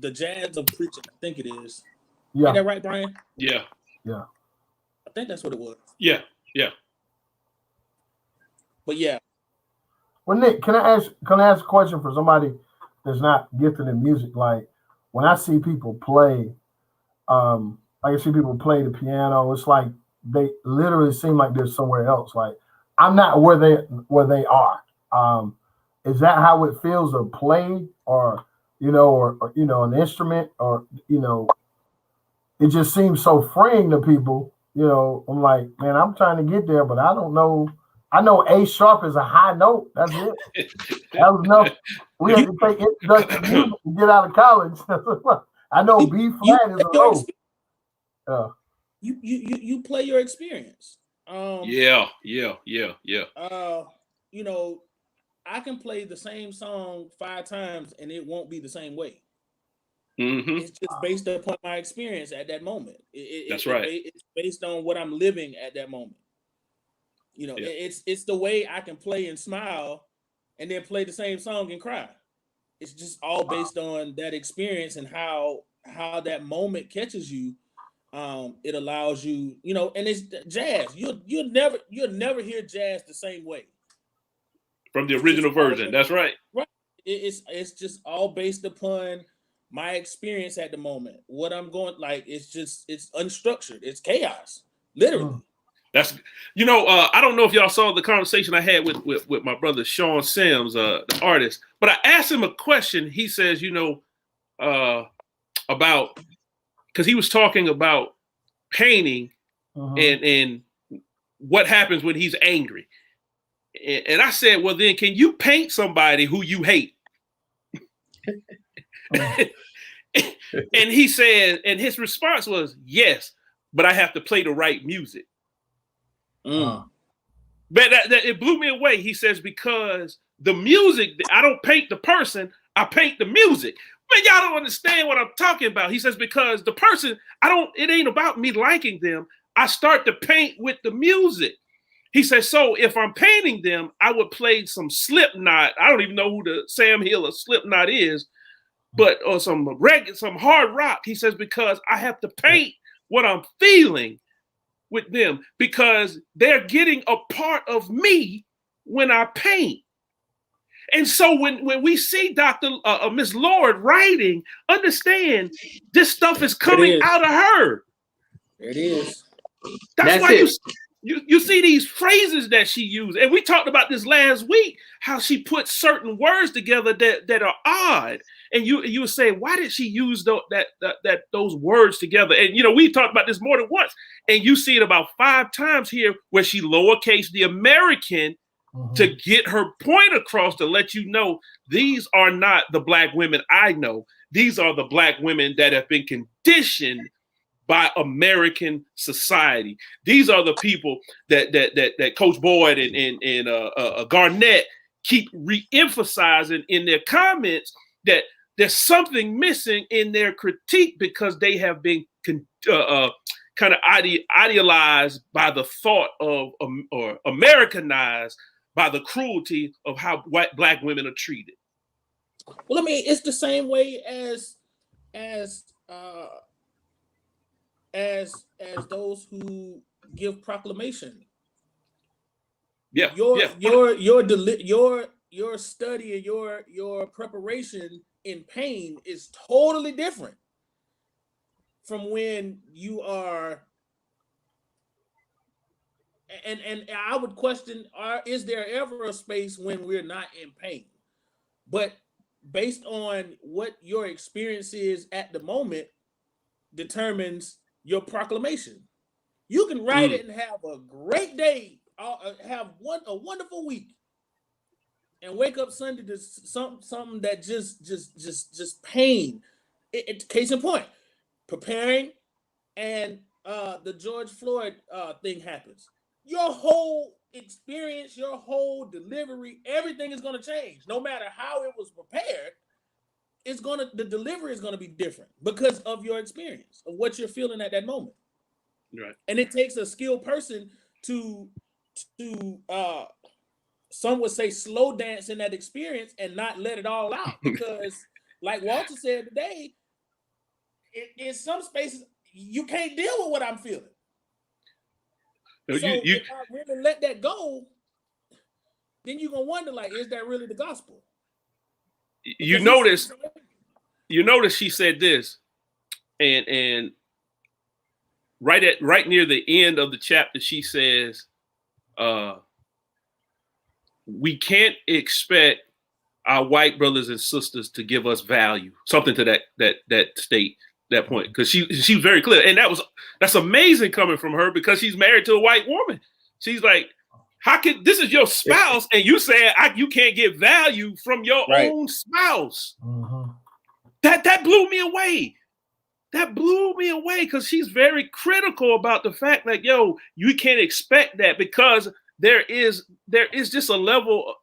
the jazz of preaching, I think it is. Yeah. Is that right, Brian? Yeah. Yeah. I think that's what it was. Yeah. Yeah. But yeah. Well, Nick, can I ask a question for somebody that's not gifted in music? Like when I see people play, like I see people play the piano, it's like they literally seem like they're somewhere else. Like I'm not where they are. Is that how it feels to play, or an instrument, or it just seems so freeing to people. I'm like, man, I'm trying to get there, but I don't know. I know A sharp is a high note. That's it. That was enough. We had to take introductory music to get out of college. I know B flat is a low. You play your experience. Yeah. I can play the same song 5 times and it won't be the same way. Mm-hmm. It's just based upon my experience at that moment. That's right. It's based on what I'm living at that moment. It's the way I can play and smile and then play the same song and cry. It's just all based on that experience and how that moment catches you. It allows you, and it's jazz. You'll never hear jazz the same way from the original version. That's right. Right. It's just all based upon my experience at the moment. What I'm going, like, it's unstructured. It's chaos, literally. That's, I don't know if y'all saw the conversation I had with my brother Sean Sims, the artist, but I asked him a question. He says, about, because he was talking about painting and what happens when he's angry. And I said, well, then can you paint somebody who you hate? And he said, and his response was, yes, but I have to play the right music. But it blew me away. He says, because the music, I don't paint the person, I paint the music. Man, y'all don't understand what I'm talking about. He says, because the person, it ain't about me liking them. I start to paint with the music. He says, so if I'm painting them, I would play some Slipknot. I don't even know who the Sam Hill or Slipknot is, or some hard rock. He says, because I have to paint what I'm feeling with them, because they're getting a part of me when I paint. And so when we see Miss Lord writing, understand this stuff is coming out of her. It is. That's why you see these phrases that she used. And we talked about this last week, how she put certain words together that are odd. And you would say, why did she use those words together? And we talked about this more than once. And you see it about 5 times here where she lowercase the American to get her point across, to let you know these are not the Black women I know. These are the Black women that have been conditioned by American society. These are the people that Coach Boyd and Garnett keep re-emphasizing in their comments, that there's something missing in their critique because they have been kind of idealized by the thought of, or Americanized by the cruelty of how Black women are treated. Well, I mean, it's the same way as those who give proclamation. Your study and your preparation in pain is totally different from when you are. And I would question: is there ever a space when we're not in pain? But based on what your experience is at the moment, determines your proclamation. You can write it and have a great day, have a wonderful week, and wake up Sunday to something that just pain. Case in point, preparing, and the George Floyd thing happens. Your whole experience, your whole delivery, everything is going to change. No matter how it was prepared, the delivery is going to be different because of your experience, of what you're feeling at that moment. Right. And it takes a skilled person to some would say slow dance in that experience and not let it all out. Because like Walter said today, in some spaces, you can't deal with what I'm feeling. No, So if I really let that go, then you're gonna wonder, like, is that really the gospel? You notice she said this, and right near the end of the chapter, she says, we can't expect our white brothers and sisters to give us value. Something to that point, because she was very clear, and that's amazing coming from her, because she's married to a white woman. She's like, how can this is your spouse, and you saying you can't get value from your own spouse? Mm-hmm. That blew me away. That blew me away, because she's very critical about the fact that, yo, you can't expect that, because there is just a level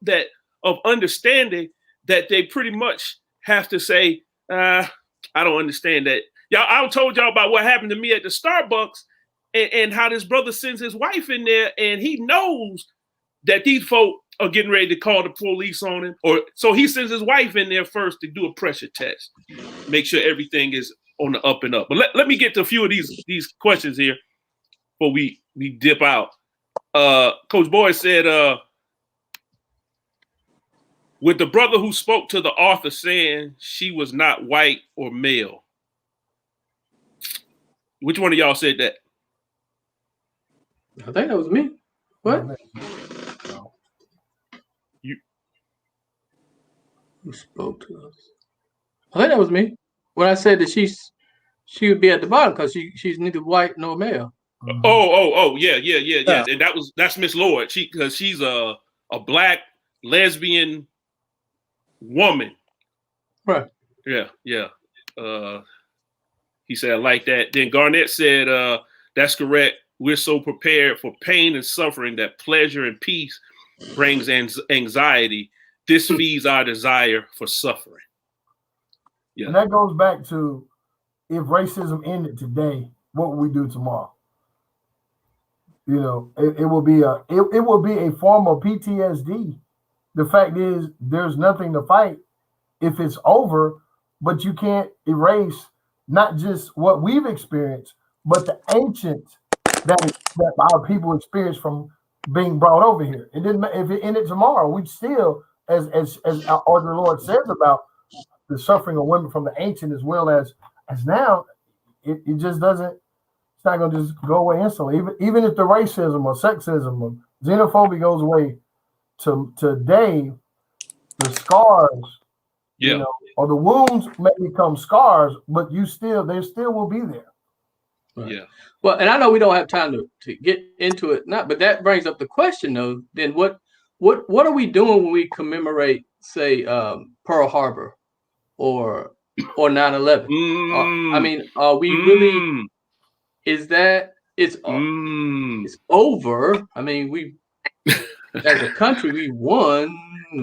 of understanding that they pretty much have to say, I don't understand that. Y'all, I told y'all about what happened to me at the Starbucks, and how this brother sends his wife in there, and he knows that these folk are getting ready to call the police on him, so he sends his wife in there first to do a pressure test, make sure everything is on the up and up. But let me get to a few of these questions here before we dip out. Coach Boyd said, with the brother who spoke to the author saying she was not white or male, which one of y'all said that? I think that was me. What? Who spoke to us? I think that was me. When I said that she would be at the bottom because she's neither white nor male. Mm-hmm. Oh, yeah. And that's Miss Lord. Because she's a black lesbian woman. Right. Yeah. He said, I like that. Then Garnett said, that's correct. We're so prepared for pain and suffering that pleasure and peace brings anxiety. This feeds our desire for suffering. Yeah. And that goes back to, if racism ended today, what would we do tomorrow? You know, it will be a form of PTSD. The fact is, there's nothing to fight if it's over, but you can't erase not just what we've experienced, but the ancient that our people experienced from being brought over here. It didn't. If it ended tomorrow, we'd still, as our Lord says about the suffering of women from the ancient as well as now, it just doesn't. It's not going to just go away instantly. Even if the racism or sexism or xenophobia goes away today, the scars, you know, or the wounds may become scars, but they still will be there. Right. Yeah. Well, and I know we don't have time to get into it, but that brings up the question though. Then what are we doing when we commemorate, say, Pearl Harbor or 9/11? I mean, are we really? Is that it's over? I mean, we as a country we won,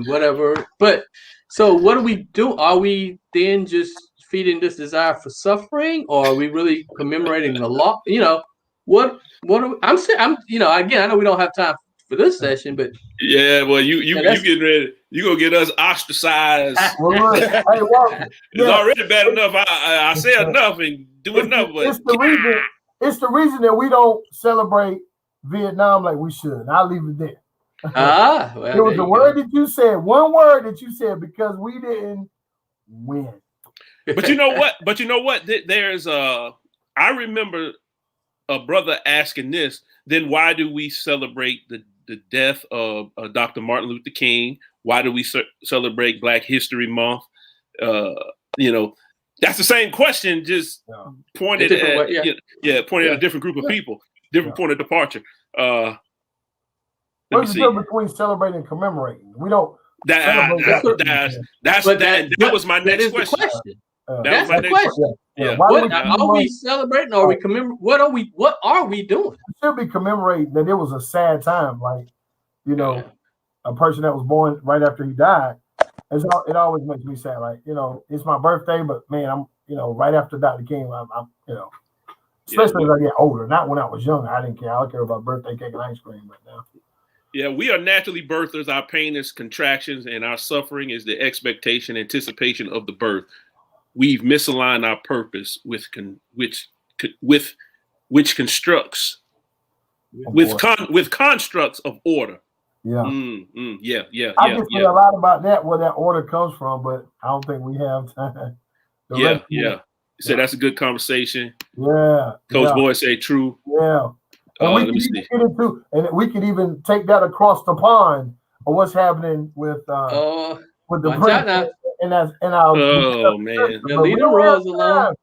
whatever. But so what do we do? Are we then just feeding this desire for suffering, or are we really commemorating the law? You know, what are we, I'm saying, again, I know we don't have time for this session, but yeah, well, you getting ready, you gonna get us ostracized. It's already bad enough. I say enough and do enough, but it's the reason that we don't celebrate Vietnam like we should. I'll leave it there. Well, it was the word that you said, one word that you said, because we didn't win. But you know what? There's I remember a brother asking this. Then why do we celebrate the death of Dr. Martin Luther King? Why do we celebrate Black History Month? You know, that's the same question, just pointed at pointed at a different group of people, different point of departure. What's the difference between celebrating and commemorating? We don't. That was my next question. That's the question. Yeah. What are we celebrating? Or are we commemorating? What are we doing? We should be commemorating that it was a sad time, like a person that was born right after he died. It always makes me sad. Like, it's my birthday, but man, I'm right after Dr. King, I'm especially as I get older. Not when I was younger, I didn't care. I don't care about birthday cake and ice cream right now. Yeah, we are naturally birthers. Our pain is contractions, and our suffering is the expectation, anticipation of the birth. We've misaligned our purpose which constructs with constructs of order. Yeah. Yeah. I just feel a lot about that, where that order comes from, but I don't think we have time. So that's a good conversation. Yeah. Coach Boyd say true. Yeah. And we could even take that across the pond of what's happening with the president and our man. Leave the Royals alone.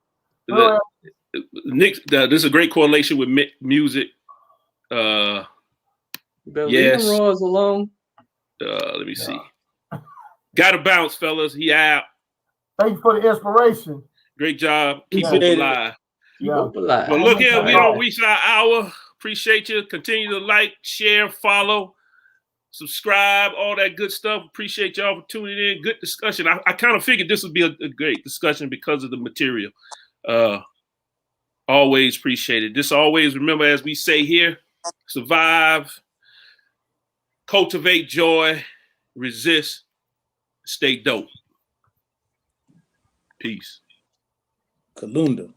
Nick, this is a great correlation with music. Leave the Royals alone. Let me see. Got to bounce, fellas. He out. Thank you for the inspiration. Great job. Keep hope alive. But look here, we don't reach our hour. Appreciate you. Continue to like, share, follow, subscribe, all that good stuff. Appreciate y'all for tuning in. Good discussion. I kind of figured this would be a great discussion because of the material. Always appreciate it. Just always remember, as we say here, survive, cultivate joy, resist, stay dope. Peace. Kalunda.